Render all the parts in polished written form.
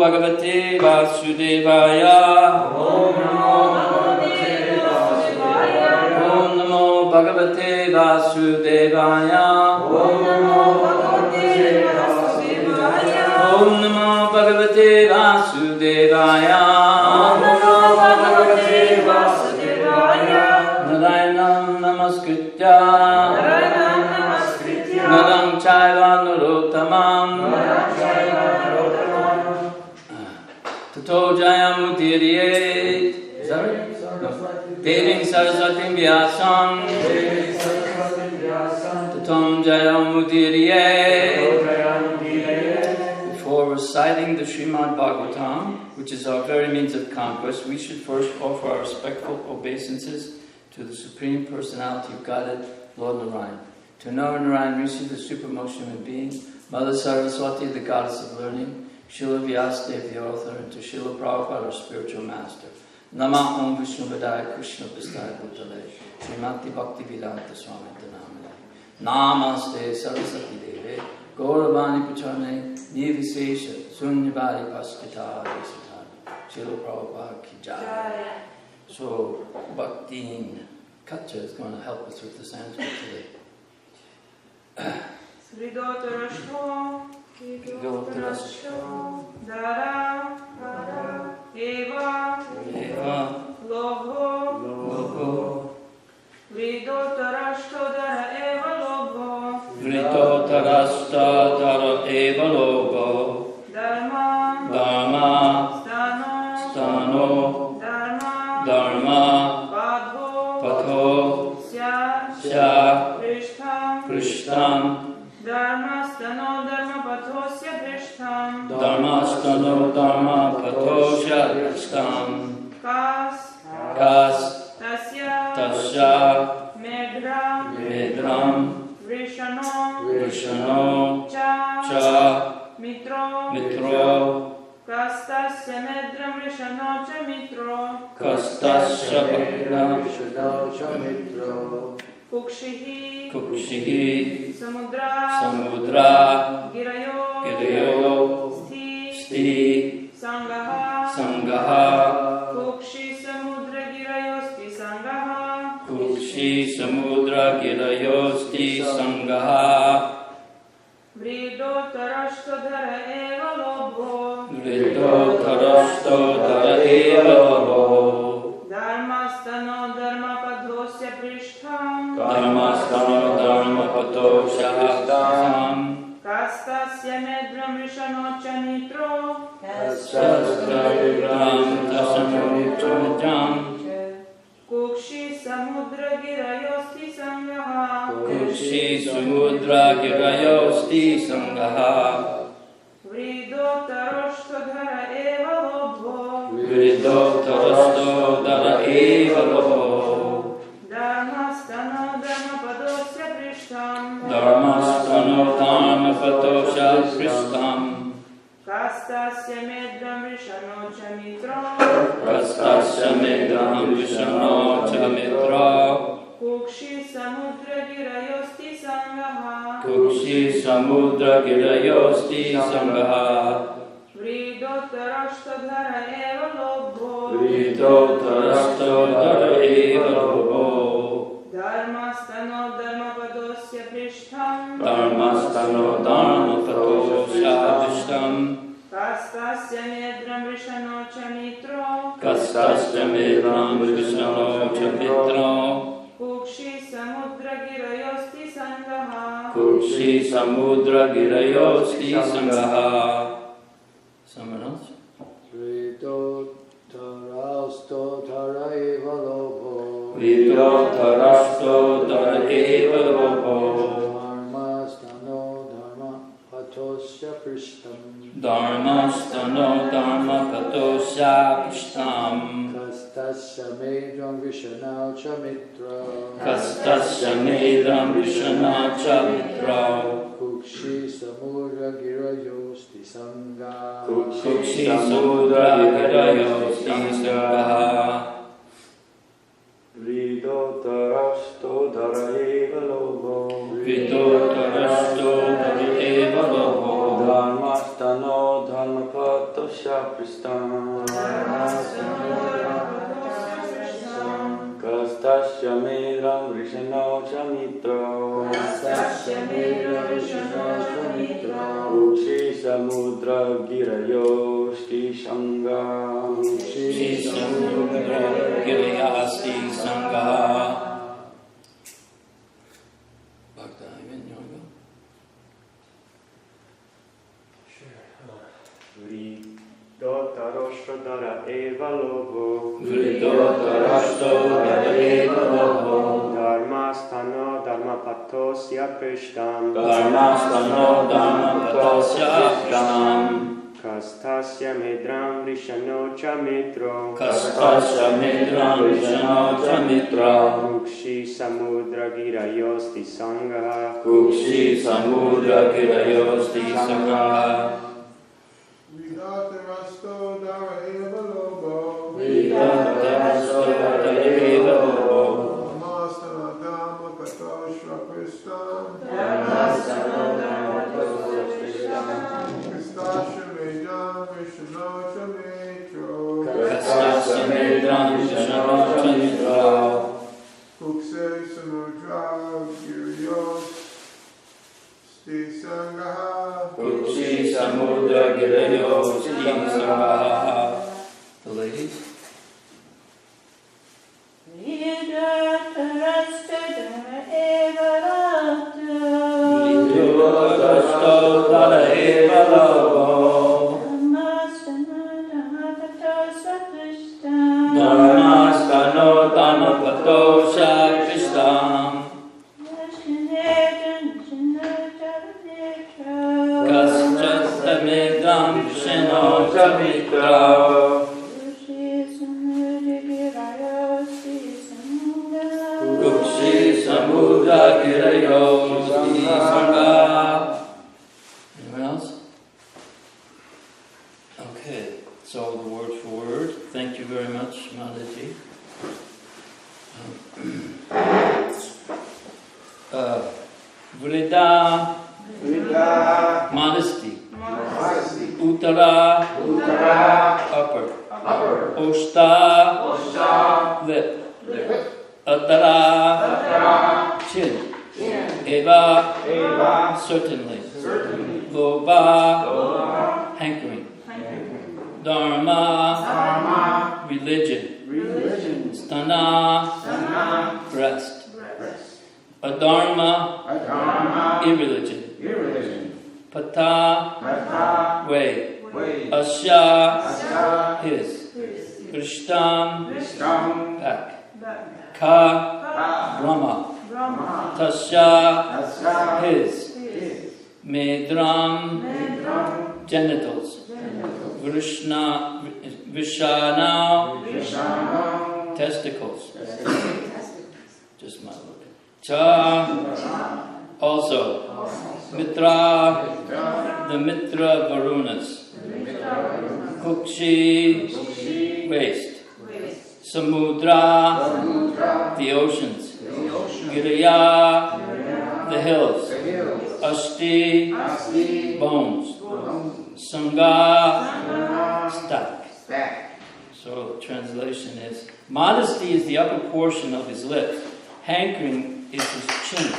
Bhagavate Vasudevaya. Om Namo Bhagavate Vasudevaya. Om Namo Bhagavate Vasudevaya. Om Namo Bhagavate Vasudevaya. Om Namo Bhagavate Vasudevaya. Om Namo Bhagavate Vasudevaya. Narayanam Namaskritya. Naram Chaiva Narottamam. Tato Jayam Udiriyet. Devim Saraswatim Vyasam. Tatom Jayam Udiriyet. Before reciting the Srimad Bhagavatam, which is our very means of conquest, we should first offer our respectful obeisances to the Supreme Personality of Godhead, Lord Narayan. To Narayan Rishi, the supremmost human being, Mother Saraswati, the goddess of learning, Srila Vyasadeva, the author, and to Srila Prabhupada, our spiritual master. Namah Om Vishnu Vadaya Krishna Pistaya Bhutale, Srimati Bhakti Vedanta Swami Dhanamale. Namaste Saraswati Deve, Gauravani Pachane, Nivishesha, Sunyavadi Paskita, Srila Prabhupada Ki Jai. So, Bhakti Katja is going to help us with the Sanskrit today. Sridotarashto Dara Eva Lobho Sridotarashto Dara Eva Lobho Sridotarashto Dara Eva Lobho Dharma Stano Dharma Patho Sya Prishtam Dharmastano Dharma Pathosya Prishtam Dharmastano Dharma Pathosya Prishtam Kas Tasya Medram Vrishano Cha Mitro Kastasya Medram Vrishano Cha Mitro Kastasya Medram Vrishano Cha Mitro Kukshihi Samudra Girayo Sti Sangaha Kukshi Samudra Girayo Sti Sangaha Kukshi Samudra Girayo Sti Sangaha Vridotarashto Dhara Eva Lobho Vridotarashto Dhara Eva Lobho Dharmastano Dharma Padhosya Prishtham Dharmastano Dharma Pathosya Prishtham Kastasya Medram Vrishano Cha Mitro Kastasya Medram Vrishano Kukshi Samudra Girayo Sti Sangaha Kukshi Samudra Girayo Sti Sangaha Vridotarashto Dhara Eva Lobho Vridotarashto Dhara Eva Lobho Dharmastano Dharma Padosya Prishtham Dharmastano Dharma Pathosya Prishtham Kastasya Medram Vrishano Cha Mitro Kastasya Medram Vrishano Cha Mitro Kukshi Samudra Girayo Sti Sangaha Kukshi Samudra Girayo Sti Sangaha Vridotarashto Dhara Eva Lobho Vridotarashto Dhara Eva Lobho Dharmastano Dharma Padosya Prishtham Dharmastano Dharma Pathosya Prishtham Kastasya Medram Vrishano Cha Mitro Kastasya Medram Vrishano Cha Mitro Kukshi Samudra Girayo Sti Sangaha Kukshi Samudra Girayo Sti Sangaha. Someone else? Vridotarashto Dhara Eva Lobho Vridotarashto Dhara Eva Lobho Dharmastano Dharma Pathosya Prishtham Dharmastano Dharma Pathosya Prishtham Kastasya Medram Vrishano Cha Mitro Kastasya Medram Vrishano Cha Mitro Kukshi Samudra Girayo Sti Sangaha Kukshi Samudra Girayo Sti Sangaha Vridotarashto Dhara Eva Lobho Vridotarashto Dhara Eva Lobho Dharmastano Dharma Pathosya samudra girayosti sangha. Kukshi samudra girayasti sangha. Bhakta, you want to go? Vridotarashtadara eva logo. Vridotarashtadara eva logo. Dharmastano dharmapatosya prishtam. Dharmastano dharmapatosya prishtam. Kastasya medram rishano cha mitro. Kastasya medram rishano cha mitra. Kukshi samudra girayosti sangha. Kukshi samudra girayosti sangha. Vidatarasto dara eva logo. Vidatarasto dara eva logo. Dhamastana dhamma katoshra kristam. Dhamastana dhamma katoshra kristam. Kristasya medam vishanocha metro. Kastasya medram rishano cha mitra. Kukse samudra giryos sti sangaha. Kukshi samudra girayosti sangha. The ladies. Vidatarasto eva logo. Vidatarasto dara eva logo. Dharmastano dhamapatosya kristam. Kastasya medam rishano cha mitra. Kukshi samudra girayosti sangha. Anyone else? Okay, so the word for word. Thank you very much, Mataji. Vrida, modesty. Uttara, upper. Oshta, lip. Attara, chin. Eva, certainly. Loba, hankering. Dharma, religion. Stana, breast. Adharma, irreligion. Pata, way. Asya, his. Krishtam, back. Ka, Brahma. Tasya, his. Medram, genitals. Vishana, testicles. Just my look. Cha, also. Mitra, the Mitra Varunas. Kukshi, waste. Samudra, the oceans. Giraya, the hills. Asti, bones. Sangha, stack. So translation is, modesty is the upper portion of his lips. Hankering is his chin.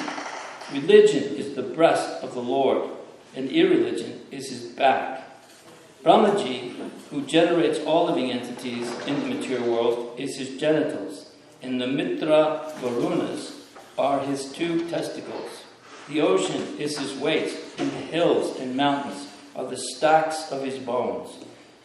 Religion is the breast of the Lord, and irreligion is his back. Brahmaji, who generates all living entities in the material world, is his genitals, and the Mitra Varunas are his two testicles. The ocean is his waist, and the hills and mountains are the stacks of his bones.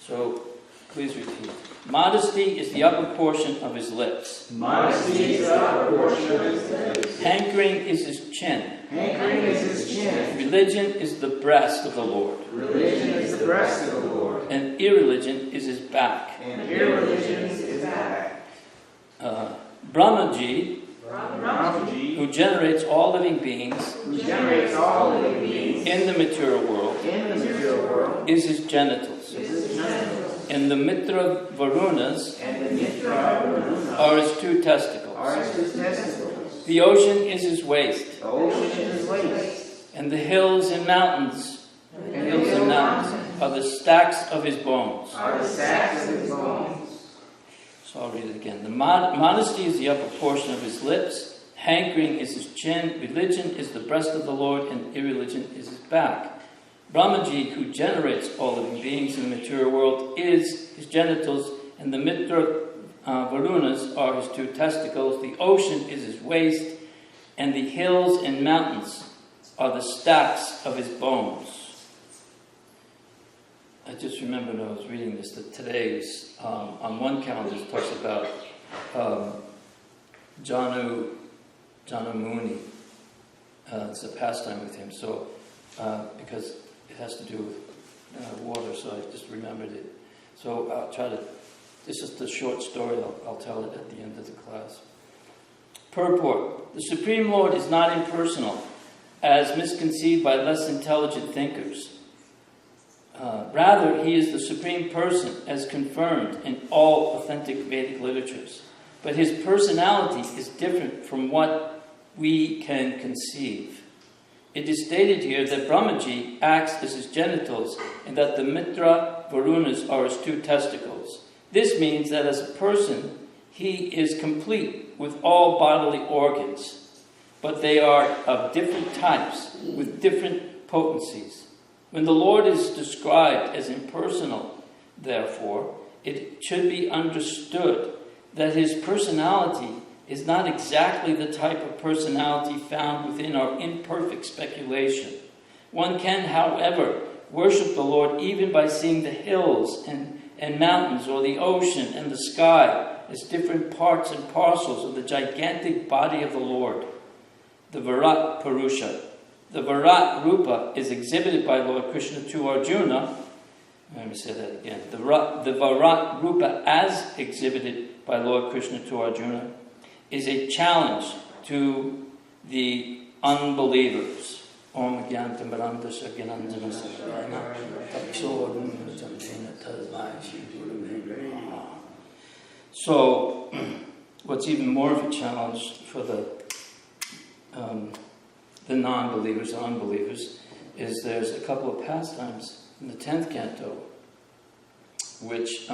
So, please repeat. Modesty is the upper portion of his lips. Modesty is the upper portion of his lips. Hankering is his chin. Hankering is his chin. Religion is the breast of the Lord. Religion is the breast of the Lord. And irreligion is his back. And irreligion is his back. Brahmaji, Brahmaji, who generates all living beings in the material world, is his genitals. And the Mitra Varunas are his two testicles. The ocean is his waist. And the hills and mountains are the stacks of his bones. So I'll read it again. The modesty is the upper portion of his lips. Hankering is his chin. Religion is the breast of the Lord, and irreligion is his back. Brahmaji, who generates all living beings in the material world, is his genitals, and the Mitra Varunas are his two testicles. The ocean is his waist, and the hills and mountains are the stacks of his bones. I just remembered when I was reading this that today's, on one calendar, it talks about Janu Muni. It's a pastime with him, so because it has to do with water, so I just remembered it. So I'll try to, this is the short story, I'll tell it at the end of the class. Purport. The Supreme Lord is not impersonal, as misconceived by less intelligent thinkers. Rather, he is the Supreme Person, as confirmed in all authentic Vedic literatures. But his personality is different from what we can conceive. It is stated here that Brahmaji acts as his genitals and that the Mitra Varunas are his two testicles. This means that as a person, he is complete with all bodily organs, but they are of different types with different potencies. When the Lord is described as impersonal, therefore, it should be understood that his personality is not exactly the type of personality found within our imperfect speculation. One can, however, worship the Lord even by seeing the hills and mountains, or the ocean and the sky, as different parts and parcels of the gigantic body of the Lord, the Virat Purusha. The Virat Rupa is exhibited by Lord Krishna to Arjuna. Let me say that again. The Virat Rupa, as exhibited by Lord Krishna to Arjuna, is a challenge to the unbelievers. Om Gyantam Baramdasha Gyananjana Savarana Tapsorum Jamjena Tazvaji. So, what's even more of a challenge for the non-believers and unbelievers is there's a couple of pastimes in the 10th canto which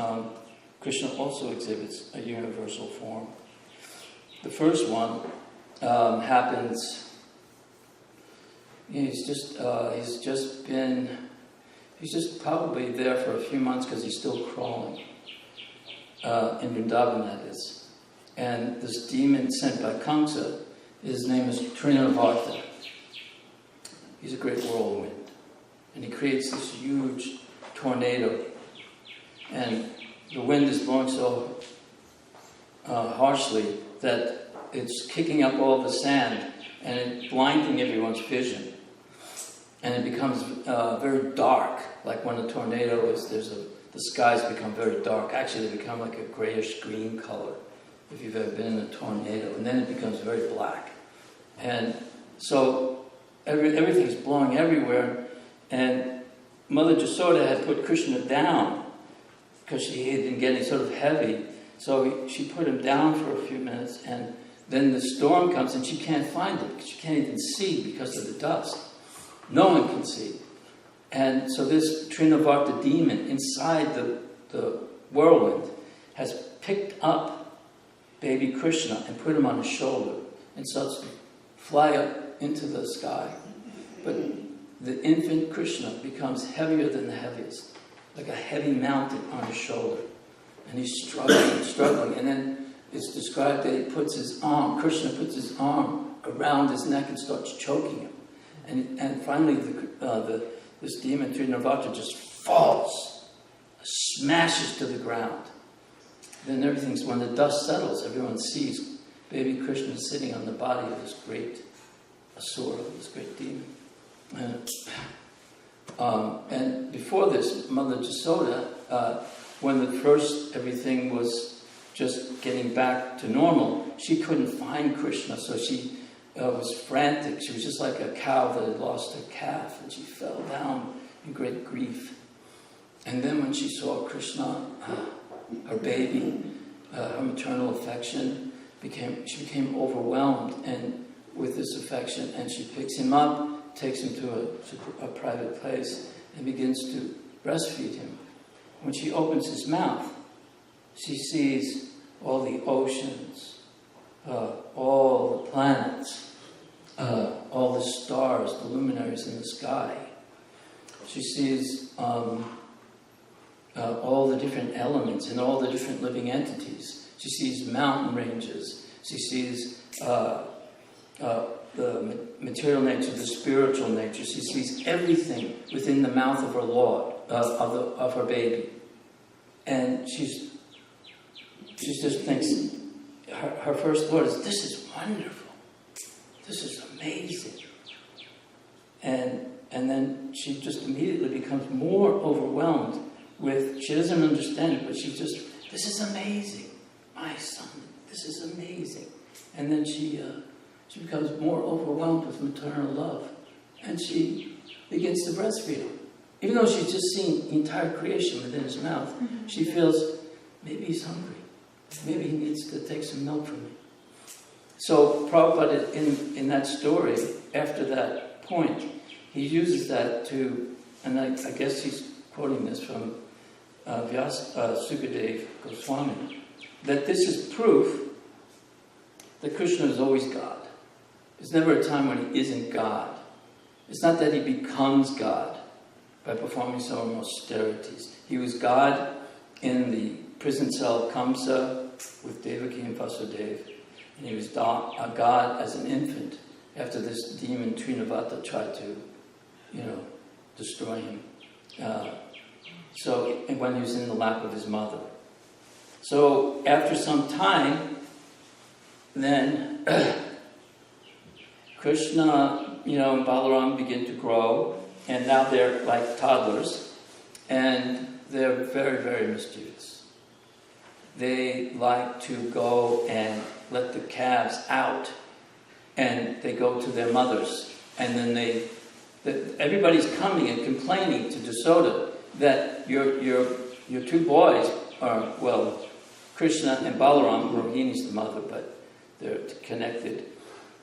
Krishna also exhibits a universal form. The first one happens. He's just probably there for a few months because he's still crawling in Vrindavan, that is. And this demon sent by Kamsa, his name is Trinavarta. He's a great whirlwind, and he creates this huge tornado, and the wind is blowing so harshly that it's kicking up all the sand and it's blinding everyone's vision. And it becomes very dark, like when a tornado is, the skies become very dark. Actually, they become like a grayish green color, if you've ever been in a tornado. And then it becomes very black. And so everything's blowing everywhere. And Mother Jasoda had put Krishna down because he had been getting sort of heavy. So she put him down for a few minutes, and then the storm comes and she can't find him. She can't even see because of the dust. No one can see. And so this Trinavarta demon inside the whirlwind has picked up baby Krishna and put him on his shoulder and starts to fly up into the sky. But the infant Krishna becomes heavier than the heaviest, like a heavy mountain on his shoulder. And he's struggling, and then it's described that Krishna puts his arm around his neck and starts choking him. And finally this demon Trinavarta just falls, smashes to the ground. Then when the dust settles, everyone sees baby Krishna sitting on the body of this great asura, this great demon. And before this, Mother Jasoda, when everything was just getting back to normal, she couldn't find Krishna, so she was frantic. She was just like a cow that had lost her calf, and she fell down in great grief. And then when she saw Krishna, her baby, her maternal affection, she became overwhelmed and with this affection, and she picks him up, takes him to a private place, and begins to breastfeed him. When she opens his mouth, she sees all the oceans, all the planets, all the stars, the luminaries in the sky. She sees all the different elements and all the different living entities. She sees mountain ranges. She sees the material nature, the spiritual nature. She sees everything within the mouth of her Lord, of her baby. And she just thinks, her first thought is, this is wonderful. This is amazing. And then she just immediately becomes more overwhelmed with, she doesn't understand it, but she's just, this is amazing. My son, this is amazing. And then she becomes more overwhelmed with maternal love. And she begins to breastfeed him. Even though she's just seen the entire creation within his mouth, she feels, maybe he's hungry. Maybe he needs to take some milk from me. So Prabhupada, in that story, after that point, he uses that to, and I guess he's quoting this from Sukadeva Goswami, that this is proof that Krishna is always God. There's never a time when he isn't God. It's not that he becomes God by performing some austerities. He was God in the prison cell of Kamsa with Devaki and Vasudeva. And he was a God as an infant after this demon Trinavata tried to, destroy him. And when he was in the lap of his mother. So after some time, then Krishna, and Balaram begin to grow, and now they're like toddlers, and they're very, very mischievous. They like to go and let the calves out, and they go to their mothers, and then everybody's coming and complaining to Jasoda that your two boys are, Krishna and Balaram, Rohini's the mother, but they're connected.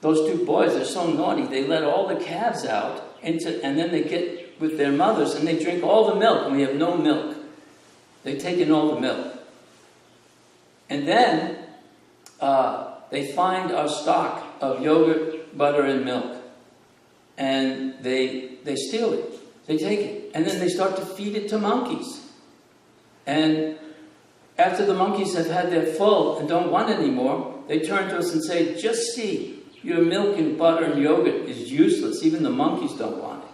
Those two boys are so naughty, they let all the calves out, and then they get with their mothers and they drink all the milk, and we have no milk. They've taken all the milk. And then they find our stock of yogurt, butter, and milk. And they steal it. They take it. And then they start to feed it to monkeys. And after the monkeys have had their full and don't want any more, they turn to us and say, just see, your milk and butter and yogurt is useless. Even the monkeys don't want it.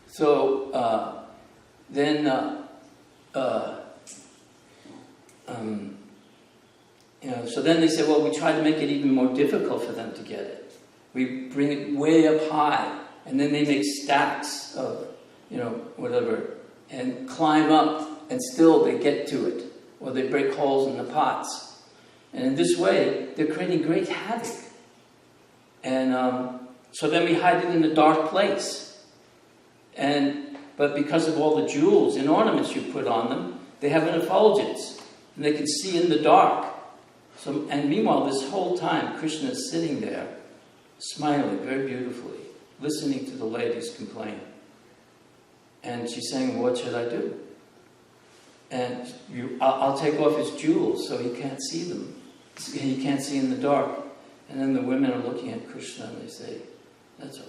So then they say, well, we try to make it even more difficult for them to get it. We bring it way up high, and then they make stacks of, whatever, and climb up, and still they get to it, or they break holes in the pots. And in this way, they're creating great havoc. And so then we hide it in a dark place. But because of all the jewels and ornaments you put on them, they have an effulgence, and they can see in the dark. And meanwhile, this whole time, Krishna is sitting there, smiling very beautifully, listening to the ladies complain. And she's saying, what should I do? And I'll take off his jewels so he can't see them. He can't see in the dark. And then the women are looking at Krishna and they say, that's okay.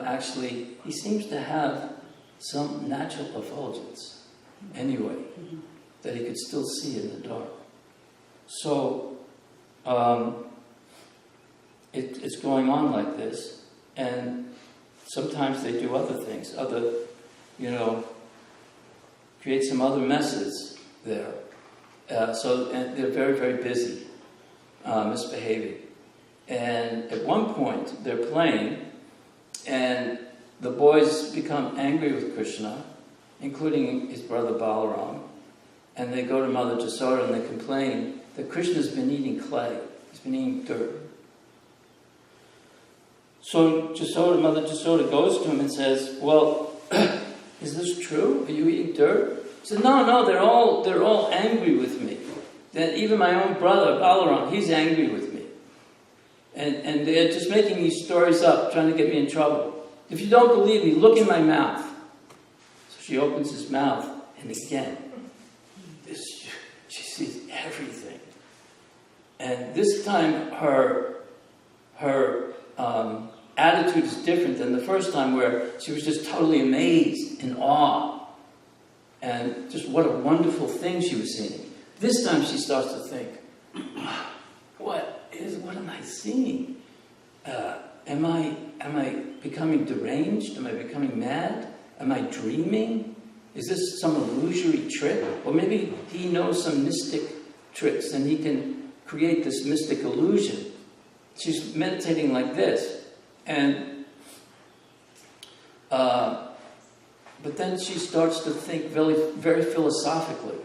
Actually, he seems to have some natural effulgence anyway, that he could still see in the dark. So, it's going on like this, and sometimes they do other things, create some other messes there. And they're very, very busy, misbehaving. And at one point, they're playing, and the boys become angry with Krishna, including his brother Balaram, and they go to Mother Jasoda and they complain that Krishna's been eating clay. He's been eating dirt. So Mother Jasoda goes to him and says, well, is this true? Are you eating dirt? He said, no, they're all angry with me. That even my own brother, Balaram, he's angry with me. And they're just making these stories up, trying to get me in trouble. If you don't believe me, look in my mouth. So she opens his mouth, and again, she sees everything. And this time her attitude is different than the first time where she was just totally amazed, in awe, and just what a wonderful thing she was seeing. This time she starts to think, what am I seeing? Am I becoming deranged? Am I becoming mad? Am I dreaming? Is this some illusory trick? Or maybe he knows some mystic tricks and he can create this mystic illusion. She's meditating like this. And but then she starts to think very, very philosophically.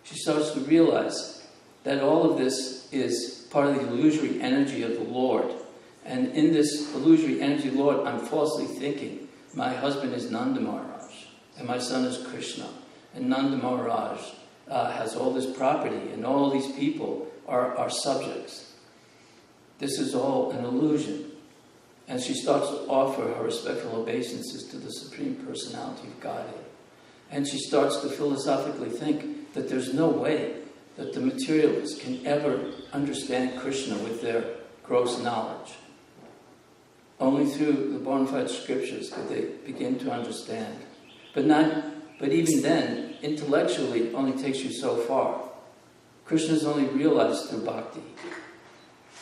She starts to realize that all of this is part of the illusory energy of the Lord. And in this illusory energy, Lord, I'm falsely thinking, my husband is Nanda Maharaj, and my son is Krishna. And Nanda Maharaj has all this property, and all these people are subjects. This is all an illusion. And she starts to offer her respectful obeisances to the Supreme Personality of Godhead. And she starts to philosophically think that there's no way that the materialists can ever understand Krishna with their gross knowledge. Only through the bona fide scriptures could they begin to understand. But even then, intellectually, it only takes you so far. Krishna is only realized through bhakti.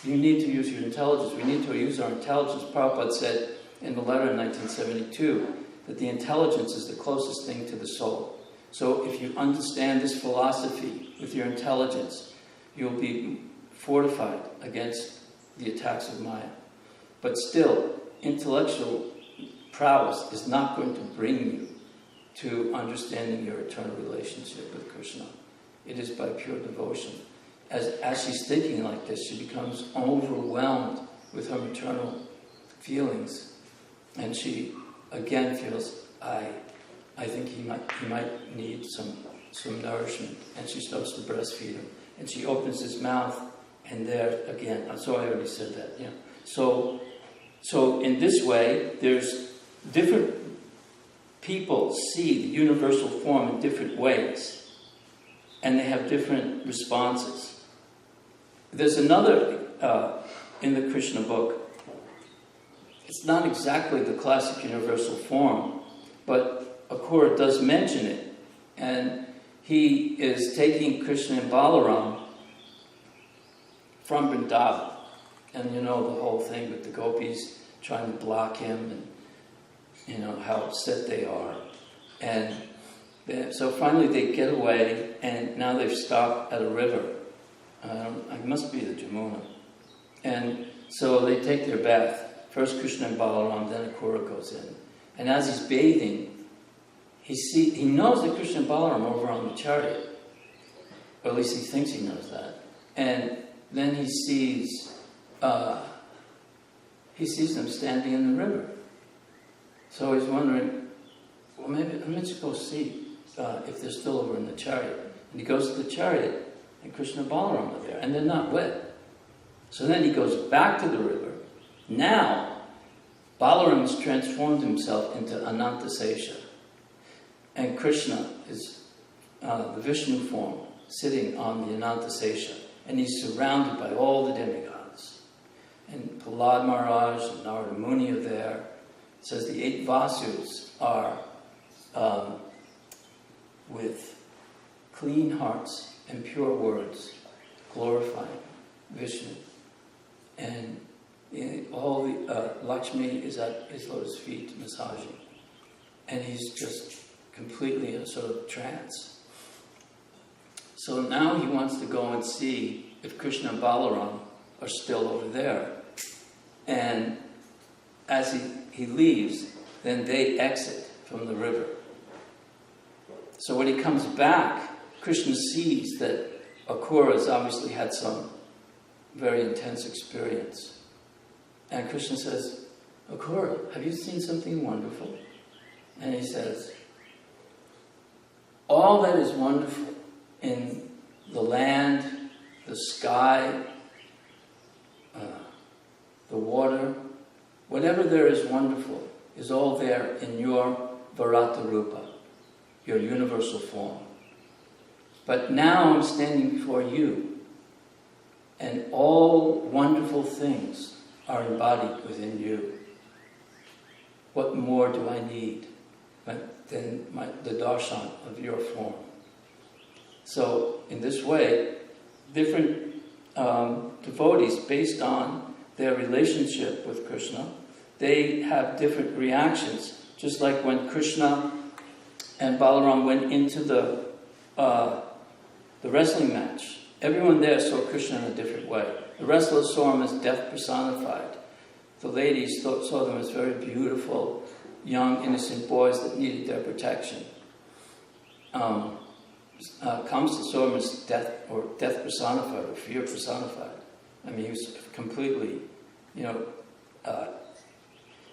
You need to use your intelligence. We need to use our intelligence. Prabhupada said in the letter in 1972 that the intelligence is the closest thing to the soul. So if you understand this philosophy with your intelligence, you'll be fortified against the attacks of Maya. But still, intellectual prowess is not going to bring you to understanding your eternal relationship with Krishna. It is by pure devotion. As she's thinking like this, she becomes overwhelmed with her maternal feelings. And she again feels, I think he might need some nourishment. And she starts to breastfeed him. And she opens his mouth, and there again, so I already said that, yeah. So in this way, there's different people see the universal form in different ways. And they have different responses. There's another, in the Krishna book, it's not exactly the classic universal form, but Akrura does mention it. And he is taking Krishna and Balaram from Vrindavan. And you know the whole thing with the gopis trying to block him, and you know how upset they are. And so finally they get away, and now they've stopped at a river. It must be the Jamuna. And so they take their bath. First Krishna and Balaram, then Akrura goes in. And as he's bathing, he knows that Krishna and Balaram are over on the chariot. Or at least he thinks he knows that. And then he sees them standing in the river. So he's wondering, well, maybe I'm going to go see if they're still over in the chariot. And he goes to the chariot, and Krishna and Balaram are there, and they're not wet. So then he goes back to the river. Now, Balaram has transformed himself into Anantasesha. And Krishna is the Vishnu form, sitting on the Anantasesha. And he's surrounded by all the demigods. And Prahlad Maharaj and Narada Muni are there. It says the 8 Vasus are with clean hearts and pure words, glorifying Vishnu. And all the Lakshmi is at his lotus feet, massaging. And he's just completely in a sort of trance. So now he wants to go and see if Krishna and Balaram are still over there. And as he leaves, then they exit from the river. So when he comes back, Krishna sees that Akrura has obviously had some very intense experience. And Krishna says, Akrura, have you seen something wonderful? And he says, all that is wonderful in the land, the sky, the water, whatever there is wonderful is all there in your Varata Rupa, your universal form. But now I'm standing before you, and all wonderful things are embodied within you. what more do I need than the darshan of your form? So in this way, different devotees, based on their relationship with Krishna, they have different reactions. Just like when Krishna and Balaram went into the wrestling match, everyone there saw Krishna in a different way. The wrestlers saw him as death personified. The ladies saw them as very beautiful, young, innocent boys that needed their protection. Kamsa saw him as death personified, or fear personified. I mean, he was completely,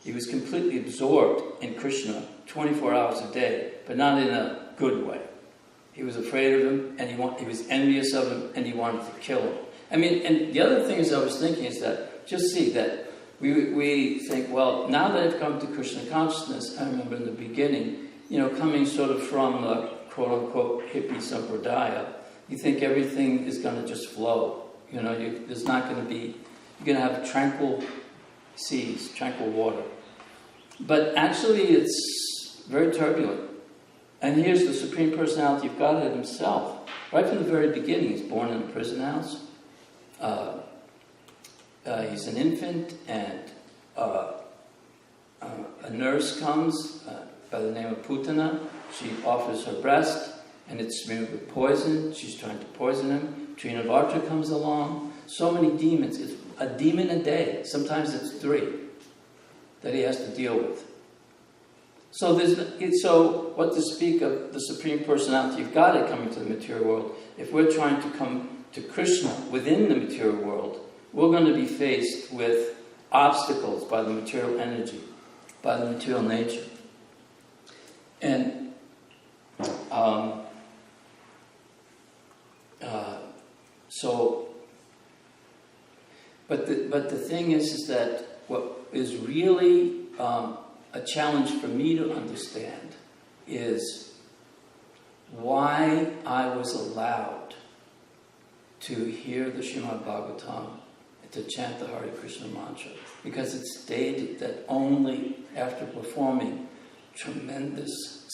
he was completely absorbed in Krishna 24 hours a day, but not in a good way. He was afraid of him, and he was envious of him, and he wanted to kill him. I mean, and the other thing I was thinking is that, just see that we think, well, now that I've come to Krishna consciousness, I remember in the beginning, coming sort of from the quote-unquote hippie sampradaya, you think everything is going to just flow. There's not going to be, you're going to have tranquil seas, tranquil water. But actually it's very turbulent. And here's the Supreme Personality of Godhead himself. Right from the very beginning, he's born in a prison house. He's an infant, and a nurse comes by the name of Putana. She offers her breast, and it's smeared with poison. She's trying to poison him. Trinavarta comes along. So many demons. It's a demon a day. Sometimes it's 3 that he has to deal with. So what to speak of the Supreme Personality of Godhead coming to the material world? If we're trying to come to Krishna within the material world, we're going to be faced with obstacles by the material energy, by the material nature. And but the thing is that what is really a challenge for me to understand is why I was allowed to hear the Srimad Bhagavatam and to chant the Hare Krishna mantra. Because it's stated that only after performing tremendous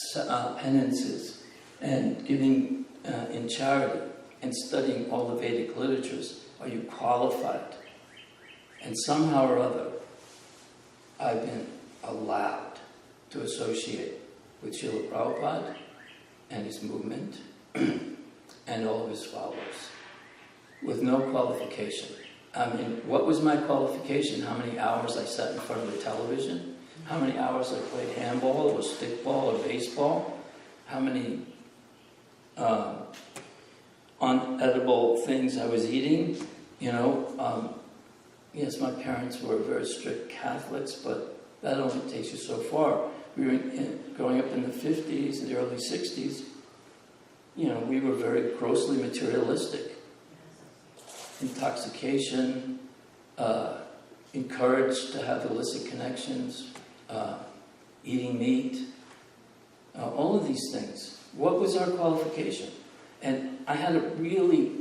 penances and giving in charity and studying all the Vedic literatures are you qualified. And somehow or other, I've been allowed to associate with Srila Prabhupada and his movement and all of his followers with no qualification. I mean, what was my qualification? How many hours I sat in front of the television? How many hours I played handball or stickball or baseball? How many unedible things I was eating? Yes, my parents were very strict Catholics, but that only takes you so far. We were growing up in the 50s and the early 60s. We were very grossly materialistic. Intoxication, encouraged to have illicit connections, eating meat, all of these things. What was our qualification? And I had a really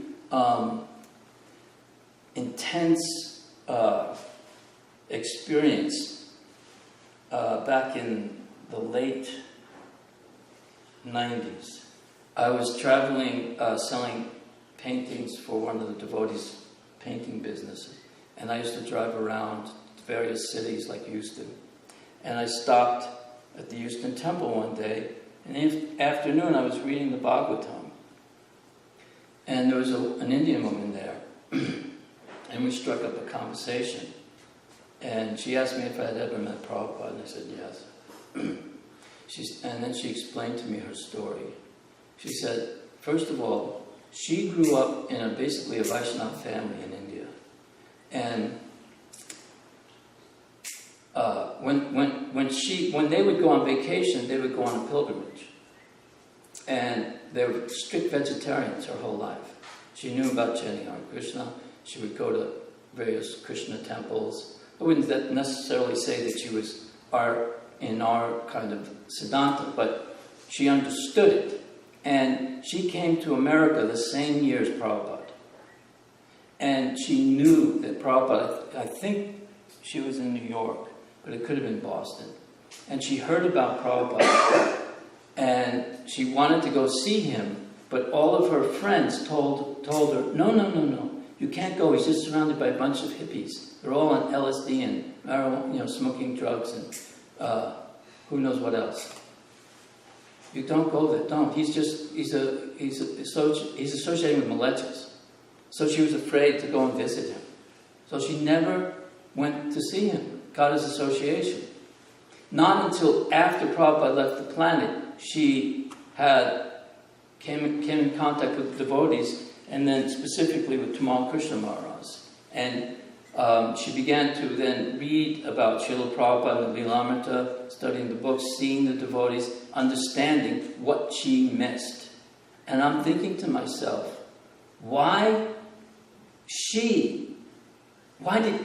intense experience back in the late 90s. I was traveling, selling paintings for one of the devotees' painting businesses. And I used to drive around various cities like Houston. And I stopped at the Houston Temple one day. And in the afternoon, I was reading the Bhagavatam. And there was an Indian woman there. And we struck up a conversation. And she asked me if I had ever met Prabhupada. And I said, yes. And then she explained to me her story. She said, first of all, she grew up in basically a Vaishnava family in India. And when they would go on vacation, they would go on a pilgrimage. And they were strict vegetarians her whole life. She knew about chanting Hare Krishna. She would go to various Krishna temples. I wouldn't necessarily say that she was in our kind of Siddhanta, but she understood it. And she came to America the same year as Prabhupada. And she knew that Prabhupada, I think she was in New York, but it could have been Boston. and she heard about Prabhupada, and she wanted to go see him, but all of her friends told her, no, you can't go. He's just surrounded by a bunch of hippies. They're all on LSD and marijuana, smoking drugs and who knows what else. You don't go there. Don't. He's associating with malechas. So she was afraid to go and visit him. So she never went to see him, got his association. Not until after Prabhupada left the planet, she came in contact with devotees, and then specifically with Tamal Krishna Maharaj. And she began to then read about Srila Prabhupada and the Lilamrita, studying the books, seeing the devotees, understanding what she missed. And I'm thinking to myself, why did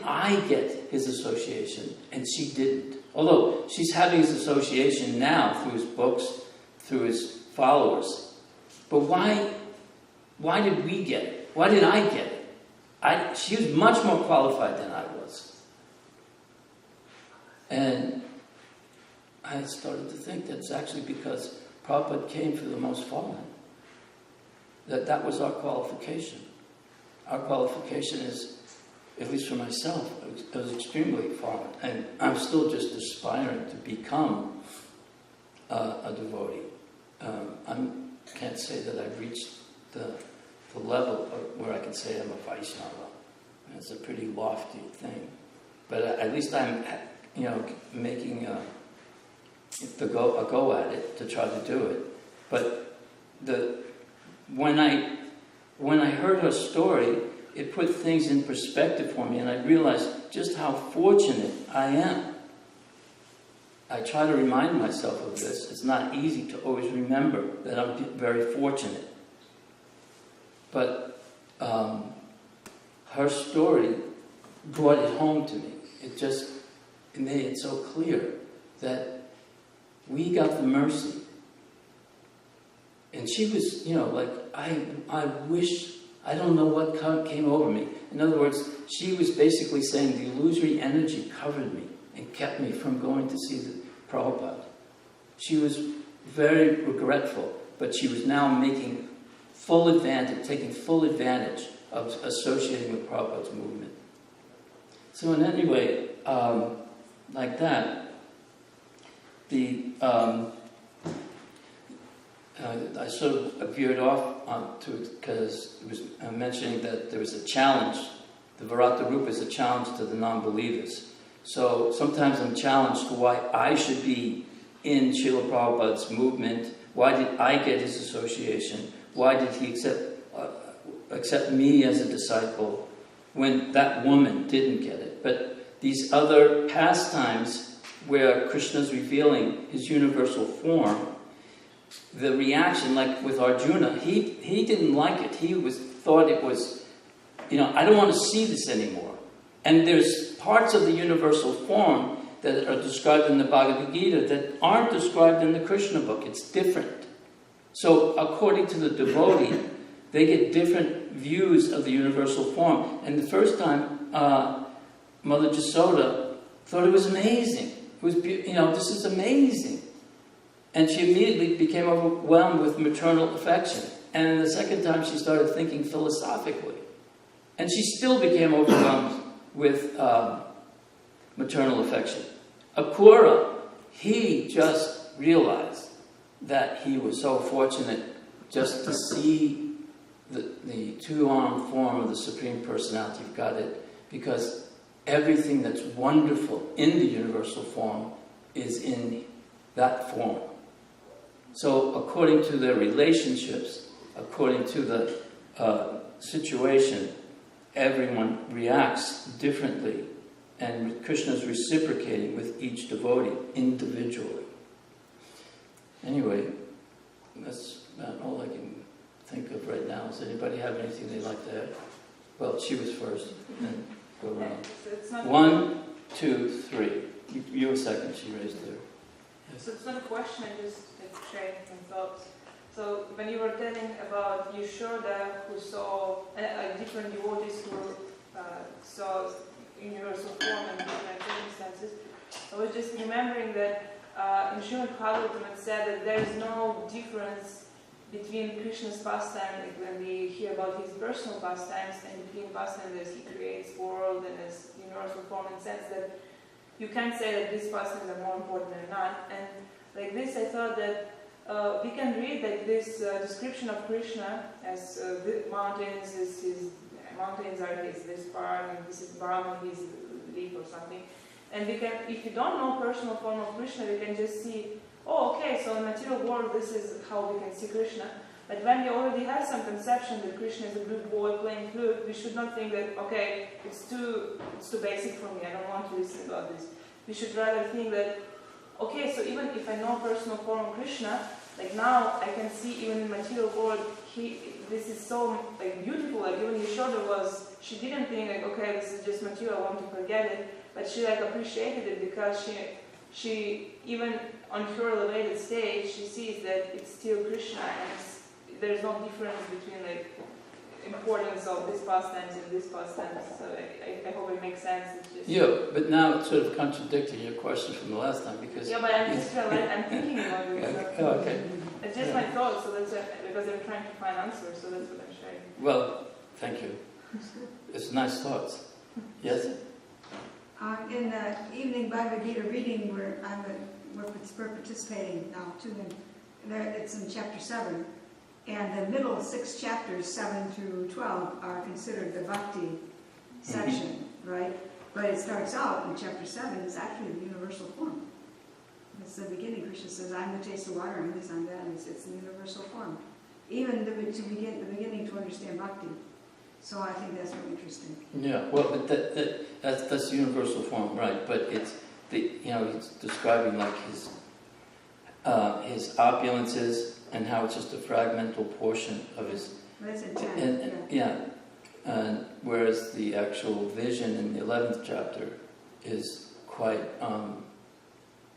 I get his association and she didn't? Although she's having his association now through his books, through his followers. But why did we get it? Why did I get it? She was much more qualified than I was. And I started to think that's actually because Prabhupada came for the most fallen. That was our qualification. Our qualification is, at least for myself, I was extremely fallen. And I'm still just aspiring to become a devotee. I can't say that I've reached the level where I can say I'm a Vaishnava. It's a pretty lofty thing. But at least I'm, making a go at it to try to do it. But when I heard her story, it put things in perspective for me, and I realized just how fortunate I am. I try to remind myself of this. It's not easy to always remember that I'm very fortunate. But her story brought it home to me. It made it so clear that we got the mercy. And she was, I wish, I don't know what came over me. In other words, she was basically saying the illusory energy covered me and kept me from going to see the Prabhupada. She was very regretful, but she was now taking full advantage of associating with Prabhupada's movement. So in any way, like that, I sort of veered off onto it because it was mentioning that there was a challenge. The Varata Rupa is a challenge to the non-believers. So sometimes I'm challenged to why I should be in Srila Prabhupada's movement. Why did I get his association? Why did he accept me as a disciple when that woman didn't get it? But these other pastimes where Krishna's revealing his universal form, the reaction, like with Arjuna, he didn't like it. He thought it was, I don't want to see this anymore. And there's parts of the universal form that are described in the Bhagavad Gita that aren't described in the Krishna book. It's different. So according to the devotee, they get different views of the universal form. And the first time, Mother Jasoda thought it was amazing. It was, this is amazing. And she immediately became overwhelmed with maternal affection. And the second time she started thinking philosophically. And she still became overwhelmed with maternal affection. Akura, he just realized that he was so fortunate just to see the two-armed form of the Supreme Personality of Godhead, because everything that's wonderful in the universal form is in that form. So according to their relationships, according to the situation, everyone reacts differently, and Krishna's reciprocating with each devotee individually. Anyway, that's about all I can think of right now. Does anybody have anything they'd like to add? Well, she was first, and then go around. 1, 2, 3. You were second, she raised her. Yes. So it's not a question, I just sharing some thoughts. So when you were telling about Yashoda, who saw different devotees who saw universal form in different circumstances, I was just remembering that in Srimad Bhagavatam it said that there is no difference between Krishna's pastime, like when we hear about his personal pastimes, and between pastimes as he creates world and as universal form, in the sense that you can't say that these pastimes are more important than not. And like this, I thought that we can read like this description of Krishna as the mountains mountains are this part, and this is Brahma, his leaf or something. And we can, if you don't know personal form of Krishna, we can just see, oh, okay, so in material world, this is how we can see Krishna. But when we already have some conception that Krishna is a good boy playing flute, we should not think that, okay, it's too basic for me, I don't want to listen about this. We should rather think that, okay, so even if I know personal form of Krishna, like now I can see even in material world, this is so like beautiful. Like even Yashoda she didn't think like, okay, this is just material, I want to forget it, but she like appreciated it because she even on her elevated stage, she sees that it's still Krishna, and there's no difference between like importance of this pastimes and this pastimes. So I hope it makes sense. It's just but now it's sort of contradicting your question from the last time because but I'm just I'm thinking about it. okay. It's just my thoughts, so that's because I'm trying to find answers, so that's what I'm sharing. Well, thank you. It's nice thoughts. Yes? In the evening Bhagavad Gita reading, we're participating now too. It's in chapter 7, and the middle 6 chapters, 7 through 12, are considered the bhakti section, right? But it starts out in chapter 7 is actually the universal form. It's the beginning. Krishna says, "I'm the taste of water, I'm this, I'm that." And it's the universal form, even the beginning to understand bhakti. So I think that's really interesting. Yeah, well, but that's the universal form, right? But it's he's describing like his opulences and how it's just a fragmental portion of his. But it's intent. And whereas the actual vision in the 11th chapter is quite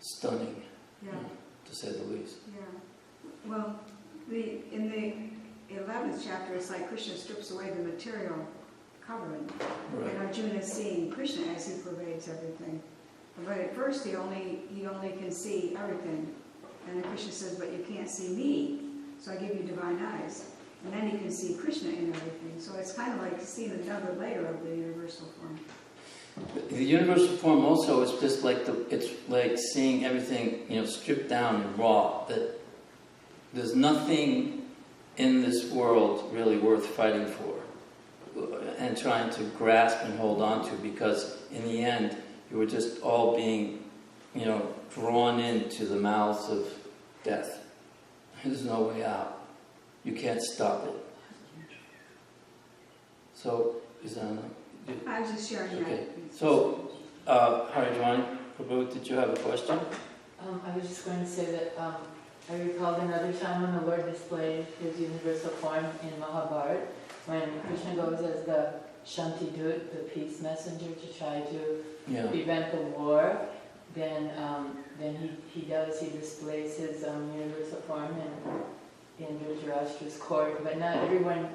stunning, to say the least. Yeah. Well, in the 11th chapter, it's like Krishna strips away the material covering, Right. and Arjuna is seeing Krishna as he pervades everything. But at first, he only can see everything, and then Krishna says, "But you can't see me, so I give you divine eyes." And then he can see Krishna in everything. So it's kind of like seeing another layer of the universal form. The universal form also is just like it's like seeing everything, stripped down and raw. That there's nothing in this world really worth fighting for and trying to grasp and hold on to, because in the end you were just all being, drawn into the mouths of death. There's no way out. You can't stop it. So, is that enough? I was just sharing Okay. that. So, Harijwani, Prabhu, did you have a question? I was just going to say that I recalled another time when the Lord displayed his universal form in Mahabharata, when Krishna goes as the Shanti Dut, the peace messenger, to try to prevent the war. Then he displays his universal form in Dhritarashtra's court, but not everyone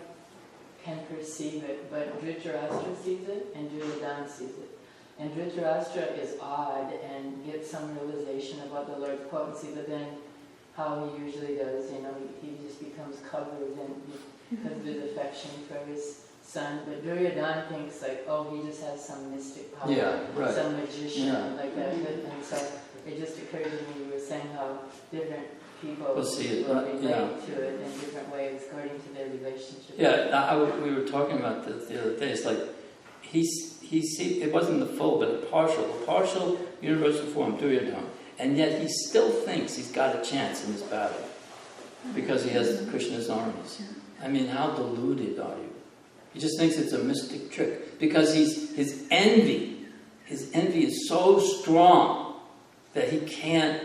can perceive it, but Dhritarashtra sees it and Duryodhana sees it. And Dhritarashtra is awed and gets some realization about the Lord's potency, but then how he usually does, he just becomes covered because of his affection for his son. But Duryodhana thinks like, oh, he just has some mystic power, some magician like that. And so it just occurred to me, you were saying how different people will relate to it in different ways according to their relationship. Yeah, we were talking about this the other day. It's like it wasn't the full, but a partial universal form, Duryodhana, and yet he still thinks he's got a chance in this battle because he has Krishna's armies. I mean, how deluded are you? He just thinks it's a mystic trick because his envy is so strong that he can't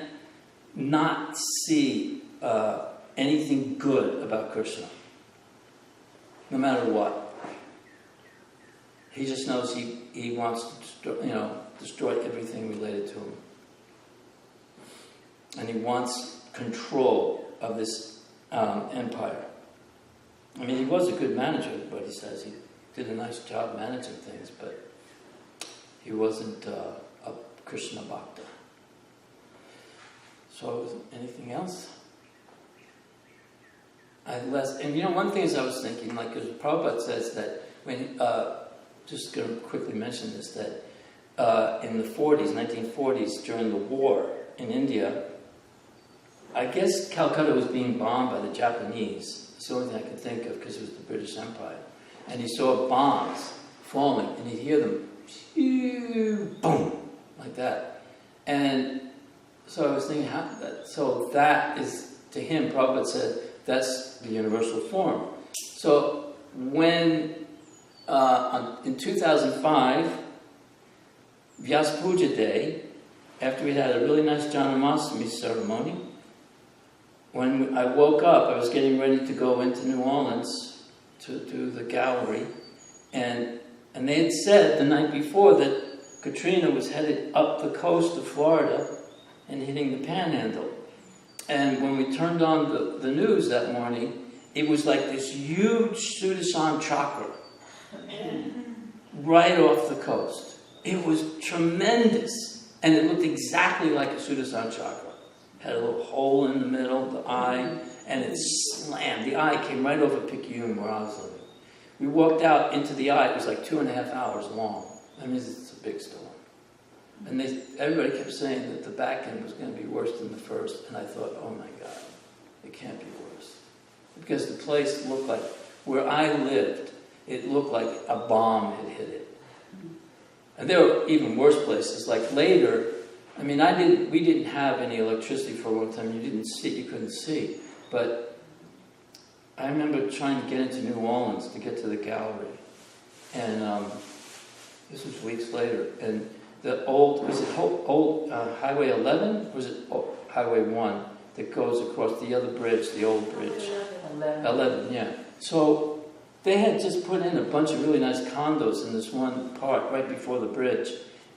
not see anything good about Krishna, no matter what. He just knows he wants to destroy everything related to him, and he wants control of this empire. I mean, he was a good manager, but he says he did a nice job managing things, but he wasn't a Krishna Bhakta. So, anything else? And you know, one thing is I was thinking, like, because Prabhupada says that when, just going to quickly mention this, that in the 1940s, during the war in India, I guess Calcutta was being bombed by the Japanese. It's the only thing I could think of because it was the British Empire. And he saw bombs falling, and he'd hear them, boom, like that. And so I was thinking, so that is, to him, Prabhupada said, that's the universal form. So when, in 2005, Vyasa Puja Day, after we had a really nice Janamastami ceremony, when I woke up, I was getting ready to go into New Orleans to do the gallery, and they had said the night before that Katrina was headed up the coast of Florida and hitting the Panhandle. And when we turned on the news that morning, it was like this huge Sudarshan chakra right off the coast. It was tremendous, and it looked exactly like a Sudarshan chakra. Had a little hole in the middle, the eye, and it slammed. The eye came right over Picayune where I was living. We walked out into the eye. It was like 2.5 hours long. I mean, it's a big storm. And everybody kept saying that the back end was going to be worse than the first. And I thought, oh my God, it can't be worse. Because the place looked like, where I lived, it looked like a bomb had hit it. And there were even worse places. Like later, I mean, we didn't have any electricity for a long time. You couldn't see. But I remember trying to get into New Orleans to get to the gallery. And this was weeks later. And the old Highway 11? Or was it Highway 1 that goes across the other bridge, the old bridge? 11, yeah. So they had just put in a bunch of really nice condos in this one part right before the bridge.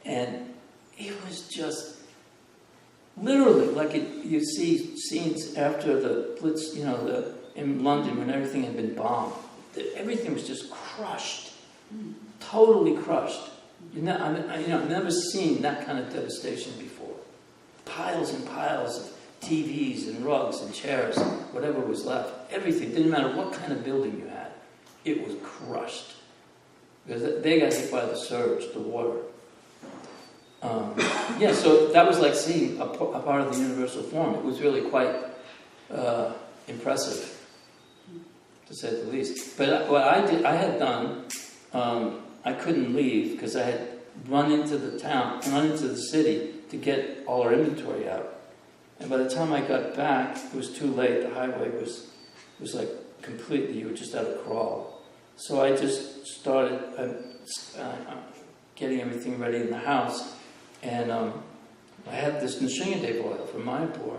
And it was just literally like you see scenes after the Blitz, you know, in London when everything had been bombed. Everything was just crushed, totally crushed. I've never seen that kind of devastation before. Piles and piles of TVs and rugs and chairs, whatever was left. Everything, didn't matter what kind of building you had. It was crushed. Because they got hit by the surge, the water. So that was like seeing a part of the universal form. It was really quite impressive, to say the least. But what I had done, I couldn't leave because I had run into the city to get all our inventory out. And by the time I got back, it was too late. The highway was like completely, you were just at a crawl. So I just started getting everything ready in the house. And I had this Nishingadev oil from Mayapur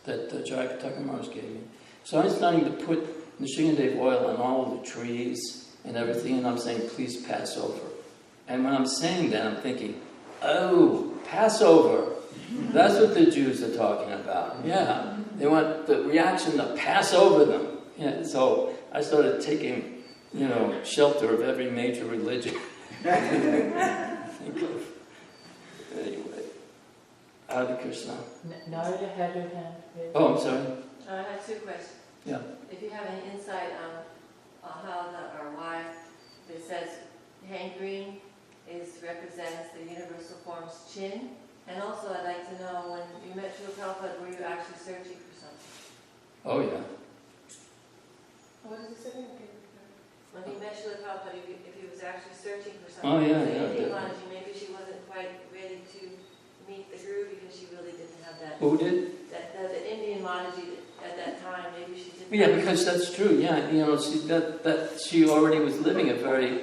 that Jayapataka Maharaj gave me. So I was starting to put Nishingadev oil on all of the trees and everything, and I'm saying, please pass over. And when I'm saying that, I'm thinking, oh, Passover. That's what the Jews are talking about. Yeah, they want the reaction to pass over them. Yeah, so I started taking, shelter of every major religion. Anyway, Hare Krishna. Narada had her hand raised. Oh, I'm sorry. I have two questions. Yeah. If you have any insight on why it says gangrene represents the universal form's chin, and also I'd like to know when you met Srila Prabhupada, were you actually searching for something? Oh yeah. What does it say? When he met Srila Prabhupada, if he was actually searching for something. Oh yeah, the Indian yeah. Mataji, maybe she wasn't quite ready to meet the guru because she really didn't have that. Who did? The Indian Mataji at that time, maybe she didn't. Yeah, because that's true. Yeah, she already was living a very,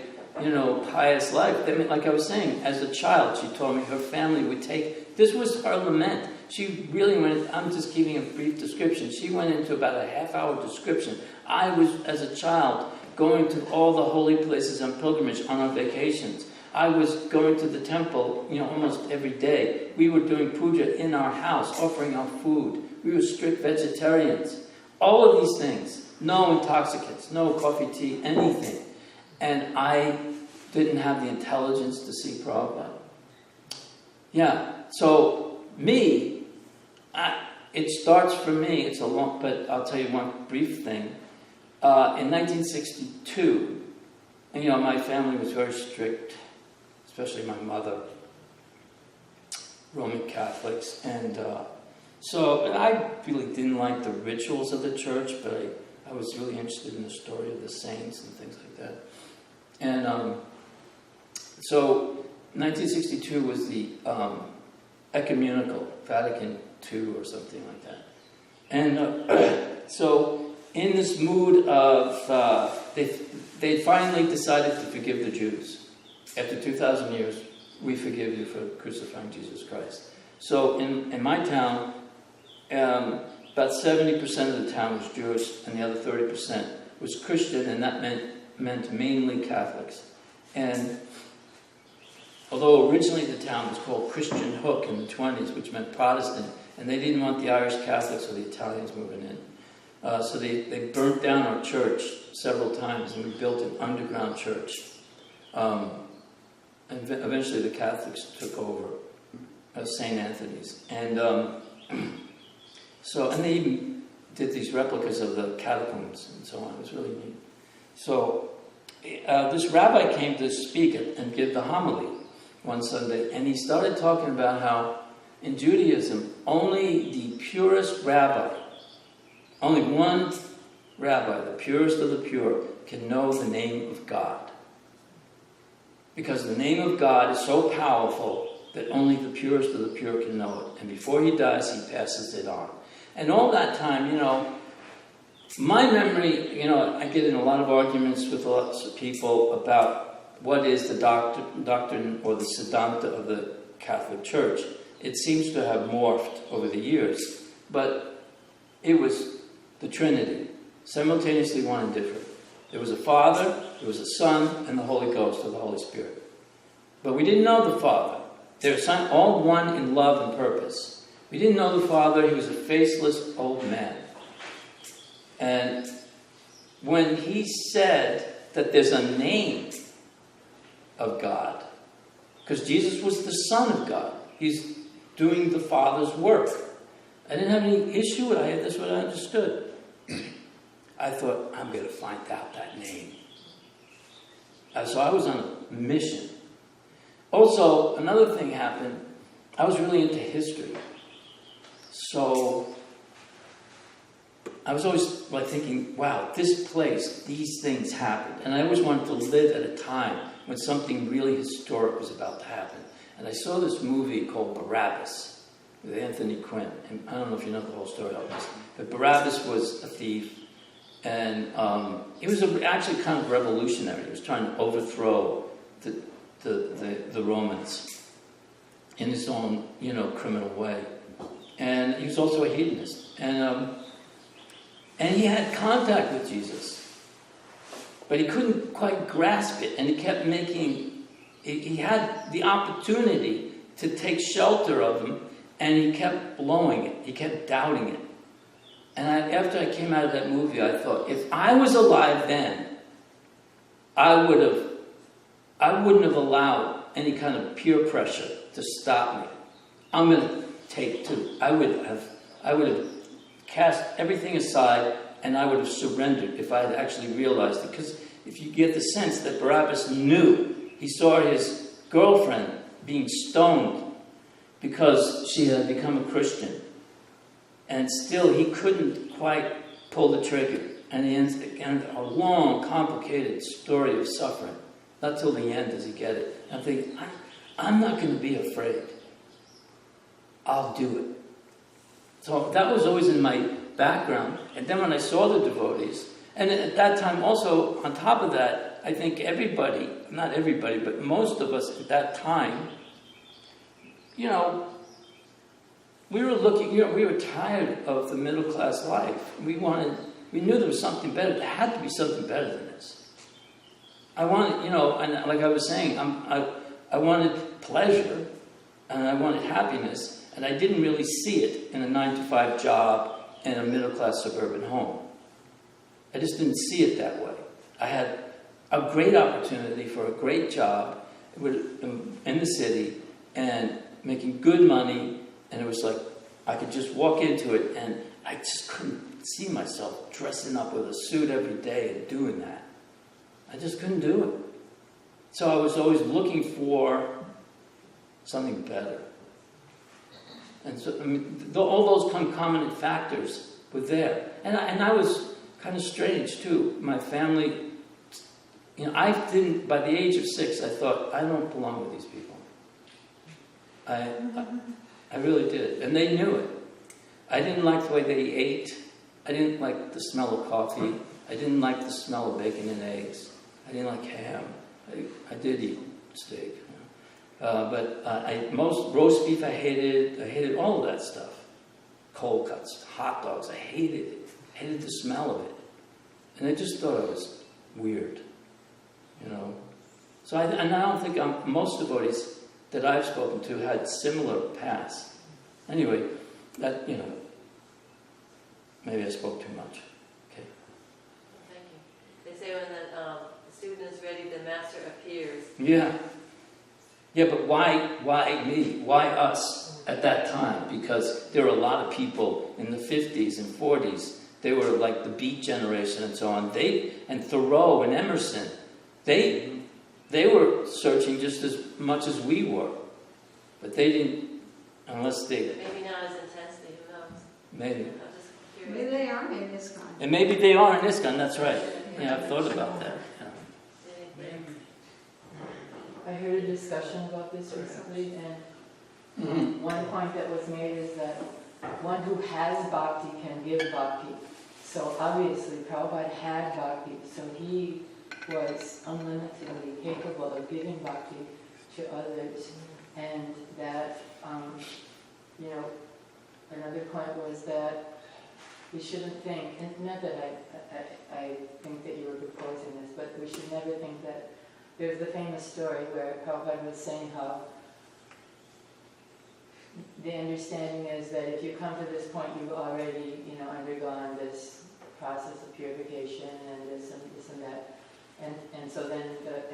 pious life. I mean, like I was saying, as a child, she told me her family would take. This was her lament. She really went. I'm just giving a brief description. She went into about a half-hour description. I was, as a child, going to all the holy places on pilgrimage on our vacations. I was going to the temple, almost every day. We were doing puja in our house, offering our food. We were strict vegetarians. All of these things. No intoxicants, no coffee, tea, anything. And I didn't have the intelligence to see Prabhupada. Yeah. So it starts for me. It's a long, but I'll tell you one brief thing. In 1962, and my family was very strict, especially my mother, Roman Catholics, and so I really didn't like the rituals of the church, but I was really interested in the story of the saints and things like that. And so 1962 was the ecumenical Vatican II or something like that. And so in this mood of, they finally decided to forgive the Jews. After 2,000 years, we forgive you for crucifying Jesus Christ. So in my town, about 70% of the town was Jewish, and the other 30% was Christian, and that meant mainly Catholics. And although originally the town was called Christian Hook in the 20s, which meant Protestant, and they didn't want the Irish Catholics or the Italians moving in. So they burnt down our church several times, and we built an underground church. And eventually the Catholics took over St. Anthony's. And and they even did these replicas of the catacombs and so on. It was really neat. So this rabbi came to speak and give the homily one Sunday, and he started talking about how in Judaism, only the purest rabbi, only one rabbi, the purest of the pure, can know the name of God. Because the name of God is so powerful that only the purest of the pure can know it. And before he dies, he passes it on. And all that time, my memory, I get in a lot of arguments with lots of people about what is the doctrine or the Siddhanta of the Catholic Church. It seems to have morphed over the years, but it was the Trinity, simultaneously one and different. There was a Father, there was a Son, and the Holy Ghost, or the Holy Spirit. But we didn't know the Father. They're all one in love and purpose. We didn't know the Father. He was a faceless old man. And when he said that there's a name of God, because Jesus was the Son of God, he's doing the Father's work. I didn't have any issue with it. That's what I understood. I thought, I'm going to find out that name. So I was on a mission. Also, another thing happened. I was really into history. So I was always thinking, wow, this place, these things happened. And I always wanted to live at a time when something really historic was about to happen. And I saw this movie called Barabbas with Anthony Quinn. And I don't know if you know the whole story of this. But Barabbas was a thief. And he was actually kind of revolutionary. He was trying to overthrow the Romans in his own, criminal way. And he was also a hedonist. And he had contact with Jesus. But he couldn't quite grasp it. And he kept he had the opportunity to take shelter of him, and he kept blowing it. He kept doubting it. And after I came out of that movie, I thought, if I was alive then, I wouldn't have allowed any kind of peer pressure to stop me. I'm going to take two. I would have cast everything aside, and I would have surrendered if I had actually realized it. Because if you get the sense that Barabbas knew, he saw his girlfriend being stoned because she had become a Christian. And still, he couldn't quite pull the trigger. And he ends again a long, complicated story of suffering. Not till the end does he get it. I'm thinking, I'm not going to be afraid. I'll do it. So that was always in my background. And then when I saw the devotees, and at that time also, on top of that, I think everybody, not everybody, but most of us at that time, we were looking, we were tired of the middle class life. We knew there was something better. There had to be something better than this. I wanted, and like I was saying, I wanted pleasure, and I wanted happiness, and I didn't really see it in a 9-to-5 job in a middle class suburban home. I just didn't see it that way. I had a great opportunity for a great job in the city, and making good money, and it was like I could just walk into it, and I just couldn't see myself dressing up with a suit every day and doing that. I just couldn't do it. So I was always looking for something better. And so, I mean, all those concomitant factors were there. And I was kind of strange, too. My family, I didn't, by the age of 6, I thought, I don't belong with these people. I really did. And they knew it. I didn't like the way they ate. I didn't like the smell of coffee. I didn't like the smell of bacon and eggs. I didn't like ham. I did eat steak. But most roast beef I hated. I hated all of that stuff. Cold cuts, hot dogs, I hated it. I hated the smell of it. And I just thought I was weird. So I don't think most devotees that I've spoken to had similar paths. Anyway, that, maybe I spoke too much. Okay. Thank you. They say when the student is ready, the master appears. Yeah. Yeah, but why me? Why us at that time? Because there were a lot of people in the 50s and 40s. They were like the Beat generation and so on. And Thoreau and Emerson, they were searching just as much as we were. But they didn't, unless they... But maybe not as intensely, who knows? Maybe. I'm just curious. Maybe they are in ISKCON. And maybe they are in ISKCON, that's right. Yeah, I've thought about that. Yeah. I heard a discussion about this recently, and one point that was made is that one who has bhakti can give bhakti. So obviously Prabhupada had bhakti, so he was unlimitedly capable of giving bhakti to others. And that, another point was that we shouldn't think, and not that I think that you were proposing this, but we should never think that there's the famous story where Prabhupada was saying how the understanding is that if you come to this point, you've already, undergone this process of purification and this and that. And so then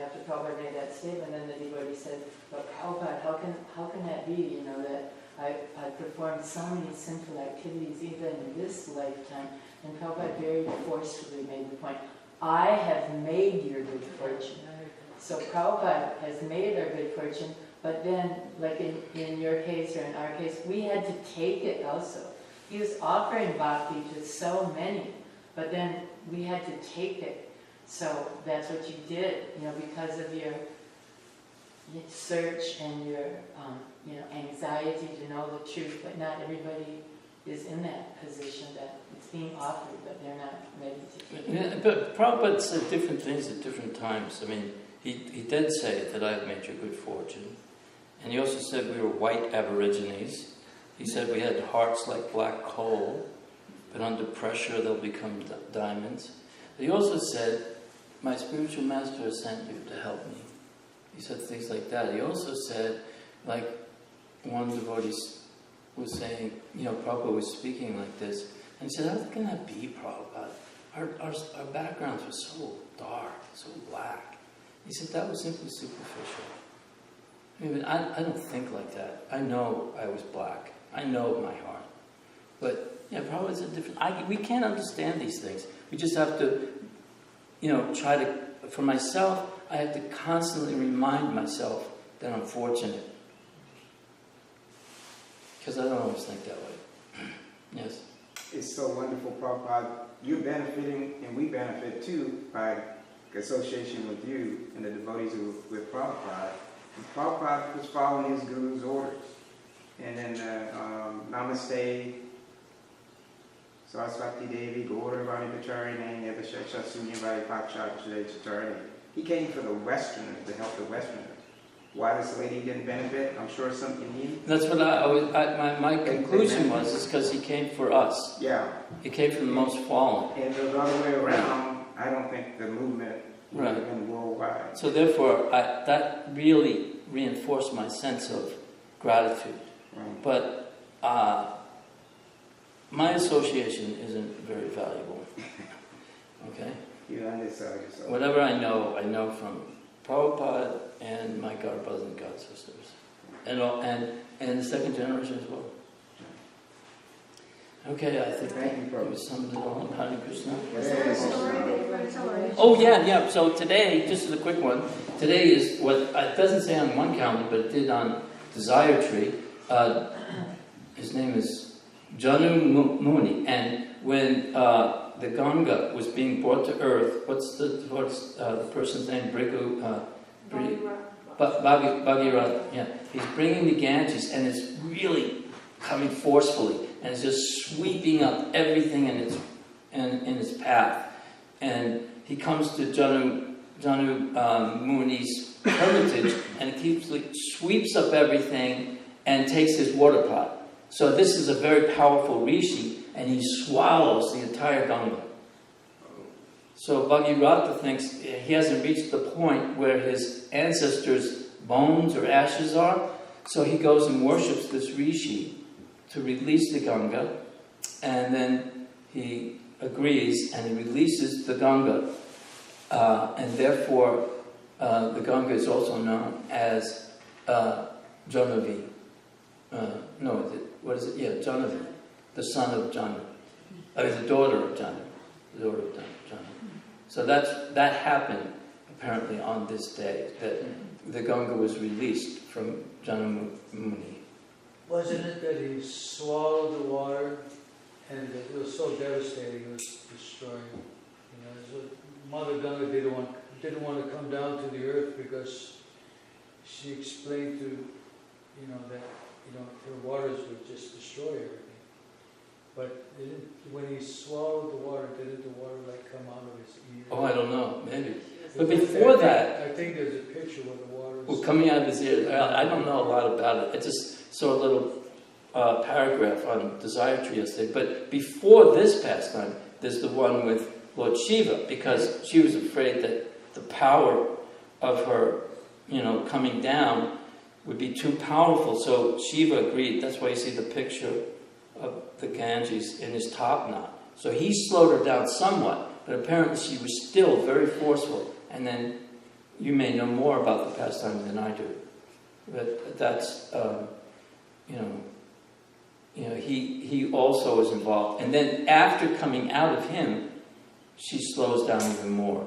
after Prabhupada made that statement, then the devotee said, but Prabhupada, how can that be, that I performed so many sinful activities even in this lifetime? And Prabhupada very forcefully made the point, I have made your good fortune. So Prabhupada has made our good fortune, but then, like in your case or in our case, we had to take it also. He was offering bhakti to so many, but then we had to take it. So that's what you did, because of your search and your, anxiety to know the truth. But not everybody is in that position that it's being offered, but they're not ready to take it. Yeah, but Prabhupada said different things at different times. I mean, he did say that I have made your good fortune. And he also said we were white aborigines. He said we had hearts like black coal, but under pressure they'll become diamonds. But he also said, my spiritual master has sent you to help me. He said things like that. He also said, like one devotee was saying, Prabhupada was speaking like this, and he said, how can that be, Prabhupada? Our backgrounds were so dark, so black. He said, that was simply superficial. I mean, I don't think like that. I know I was black. I know my heart. But, Prabhupada's a different... we can't understand these things. We just have to, try to... For myself, I have to constantly remind myself that I'm fortunate. Because I don't always think that way. Yes? It's so wonderful, Prabhupada. You're benefiting, and we benefit too by association with you and the devotees who were with Prabhupada. And Prabhupada was following his guru's orders. And then Namaste, Saraswati Devi, Gaura Vani Pacharine, Nevashesha Sunyavai Pacha Chaturni. He came for the Westerners to help the Westerners. Why this lady didn't benefit? I'm sure some Indian. That's what my conclusion was, is because he came for us. Yeah. He came for the most fallen. And the other way around, I don't think the movement would have been worldwide. So therefore, that really reinforced my sense of gratitude. Right. But my association isn't very valuable. Okay? You undersell yourself. Whatever I know from Prabhupada and my God brothers and God sisters. and the second generation as well. Okay, I think Thank you, Prabhu. we summed it all up. Hare Krishna. Is there a story that you want to tell our Oh yeah. So today, just as a quick one, today is what it doesn't say on one calendar, but it did on Desire Tree. His name is Janu Muni, and when the Ganga was being brought to earth, what's the person's name? Bhagirath. Yeah, he's bringing the Ganges, and it's really coming forcefully, and it's just sweeping up everything in its path. And he comes to Janu Muni's hermitage, and he sweeps up everything and takes his water pot. So this is a very powerful rishi, and he swallows the entire Ganga. So Bhagirath thinks he hasn't reached the point where his ancestors' bones or ashes are, so he goes and worships this rishi to release the Ganga, and then he agrees and he releases the Ganga, and therefore the Ganga is also known as Janavi. Janavi, the son of Janu. The daughter of Janu. The daughter of Janu. So that happened apparently on this day, that the Ganga was released from Janu Muni. Wasn't it that he swallowed the water and it was so devastating it was destroying? So Mother Ganga didn't want to come down to the earth because she explained to that her waters would just destroy everything. But when he swallowed the water, didn't the water come out of his ear? Oh, I don't know, maybe. But before that, I think there's a picture where the water was coming out of his ear. I don't know a lot about it. I just saw a little paragraph on Desire Tree yesterday. But before this pastime, there's the one with Lord Shiva, because she was afraid that the power of her, coming down would be too powerful. So Shiva agreed. That's why you see the picture of the Ganges in his top knot. So he slowed her down somewhat, but apparently she was still very forceful. And then you may know more about the pastime than I do. But that's, he also is involved. And then after coming out of him, she slows down even more.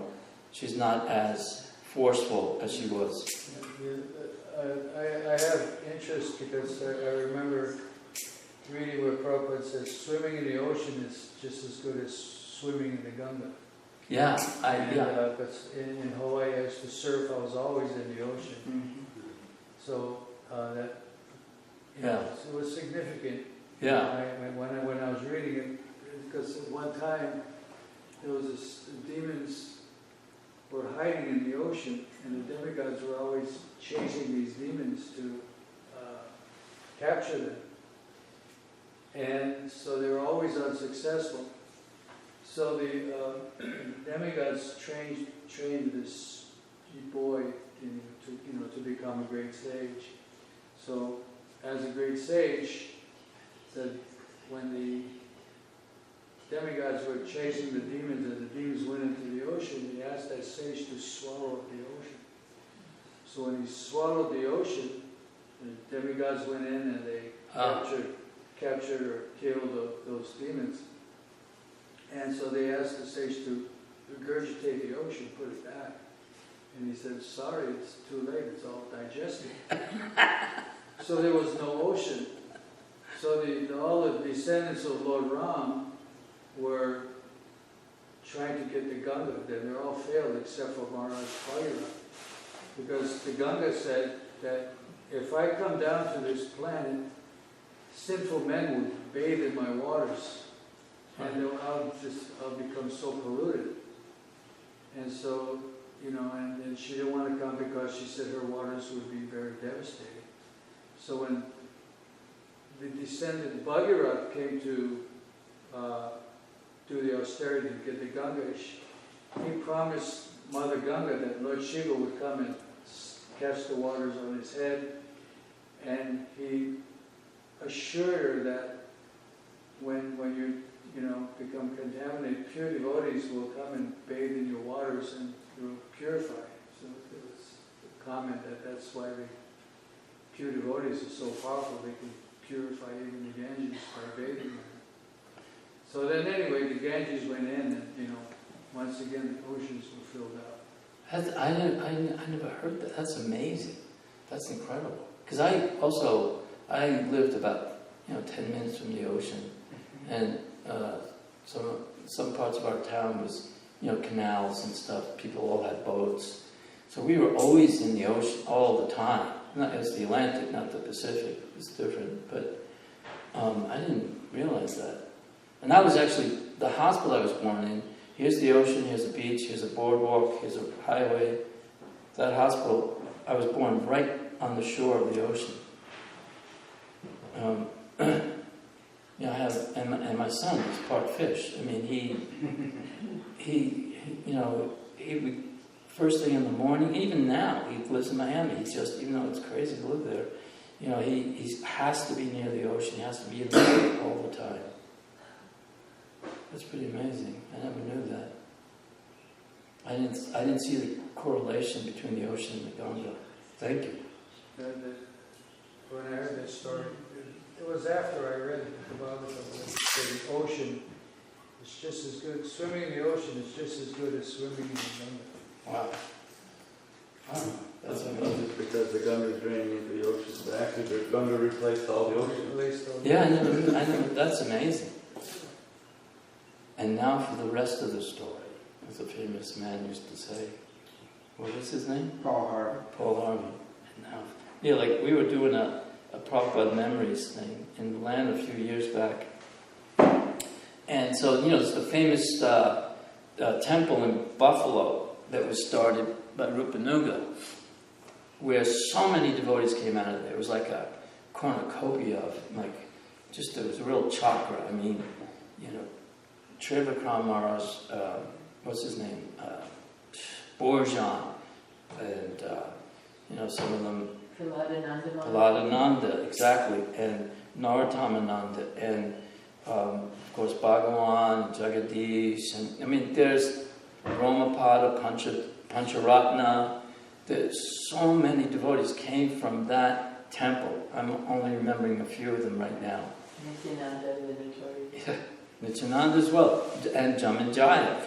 She's not as forceful as she was. I have interest because I remember reading where Prabhupada says swimming in the ocean is just as good as swimming in the Ganga. Yeah, Because in Hawaii I used to surf, I was always in the ocean. Mm-hmm. So it was significant. Yeah. When I was reading it, because at one time there was demons were hiding in the ocean, and the demigods were always chasing these demons to capture them. And so they were always unsuccessful. So the demigods trained this boy to become a great sage. So as a great sage, said when the demigods were chasing the demons and the demons went into the ocean, he asked that sage to swallow up the ocean. So when he swallowed the ocean, the demigods went in and they captured or killed those demons. And so they asked the sage to regurgitate the ocean, put it back. And he said, sorry, it's too late, it's all digested. So there was no ocean. So all the descendants of Lord Ram were trying to get the Ganga, then they all failed except for Maharaj Bhagirath. Because the Ganga said that if I come down to this planet, sinful men would bathe in my waters, and I'll become so polluted. And so, and she didn't want to come because she said her waters would be very devastating. So when the descendant Bhagirath came to do the austerity to get the Ganga, he promised Mother Ganga that Lord Shiva would come and catch the waters on his head, and he assured her that when you become contaminated, pure devotees will come and bathe in your waters and you'll purify. So there was a comment that's why pure devotees are so powerful they can purify even the Ganges by bathing in it. So then anyway, the Ganges went in and, once again the oceans were filled up. I never heard that. That's amazing. That's incredible. Because I lived about 10 minutes from the ocean, and some parts of our town was canals and stuff. People all had boats, so we were always in the ocean all the time. Not as the Atlantic, not the Pacific. It was different, but I didn't realize that. And that was actually the hospital I was born in. Here's the ocean, here's a beach, here's a boardwalk, here's a highway. That hospital, I was born right on the shore of the ocean. I have, and my son is part fish. I mean, he would, first thing in the morning, even now, he lives in Miami. He's just, even though it's crazy to live there, he has to be near the ocean. He has to be in the sea all the time. That's pretty amazing. I never knew that. I didn't see the correlation between the ocean and the Ganga. Thank you. When I heard that story, it was after I read the Bhagavatam. The ocean is just as good. Swimming in the ocean is just as good as swimming in the Ganga. Wow. That's Not amazing. just because the Ganga is draining into the ocean, but actually the Ganga replaced all the ocean. Yeah, I never. That's amazing. And now for the rest of the story, as a famous man used to say. What was his name? Paul Harvey. Paul Harvey. And now, like we were doing a Prabhupada Memories thing in the land a few years back. And so, it's the famous temple in Buffalo that was started by Rupanuga, where so many devotees came out of there. It was like a cornucopia of, there was a real chakra. I mean, Trivikram Maharaj, what's his name? Borjan, and, some of them, Prahladananda, exactly, and Narottam-Ananda, and of course Bhagavan, Jagadish, and there's Brahmapada, Pancharatna. There's so many devotees came from that temple. I'm only remembering a few of them right now. Nityananda, the notorious. Yeah, Nityananda as well, and Jamanjaya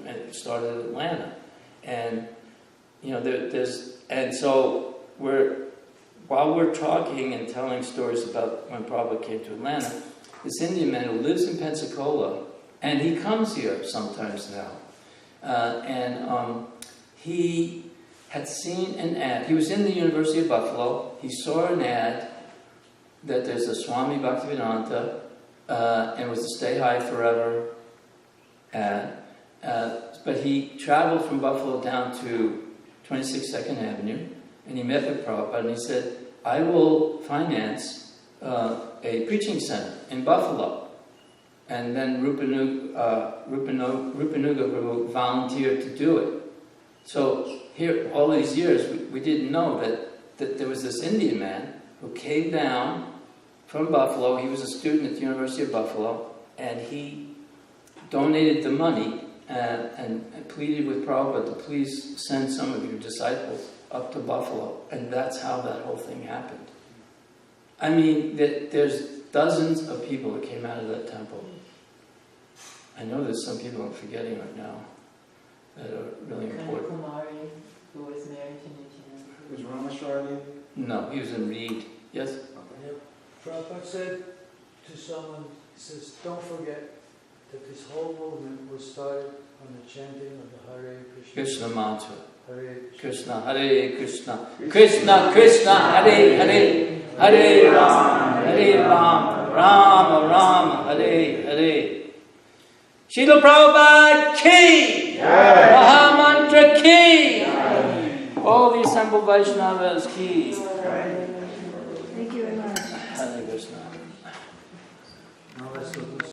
it started in Atlanta, and so while we're talking and telling stories about when Prabhupada came to Atlanta, this Indian man who lives in Pensacola, and he comes here sometimes now, he had seen an ad. He was in the University of Buffalo. He saw an ad that there's a Swami Bhaktivedanta, and it was a Stay High Forever ad. But he traveled from Buffalo down to 26 2nd Avenue, and he met with Prabhupada, and he said, I will finance a preaching center in Buffalo. And then Rupanuga Prabhu volunteered to do it. So here, all these years, we didn't know that there was this Indian man who came down from Buffalo. He was a student at the University of Buffalo, and he donated the money and pleaded with Prabhupada to please send some of your disciples up to Buffalo. And that's how that whole thing happened. I mean, there's dozens of people that came out of that temple. I know there's some people I'm forgetting right now that are really important. Kumari, who was married to Nityananda. Was Ramacharya? No, he was in Reed. Yes? Okay. Prabhupada said to someone, he says, don't forget that this whole movement was started on the chanting of the Hare Krishna. Krishna mantra. Hare Krishna, Hare Krishna. Krishna, Krishna, Hare Hare. Hare Ram, Rama Rama, Hare Hare. Srila Prabhupada ki! Mahamantra ki! All the assembled Vaishnavas ki! Thank you very much. Hare Krishna. Now let's go to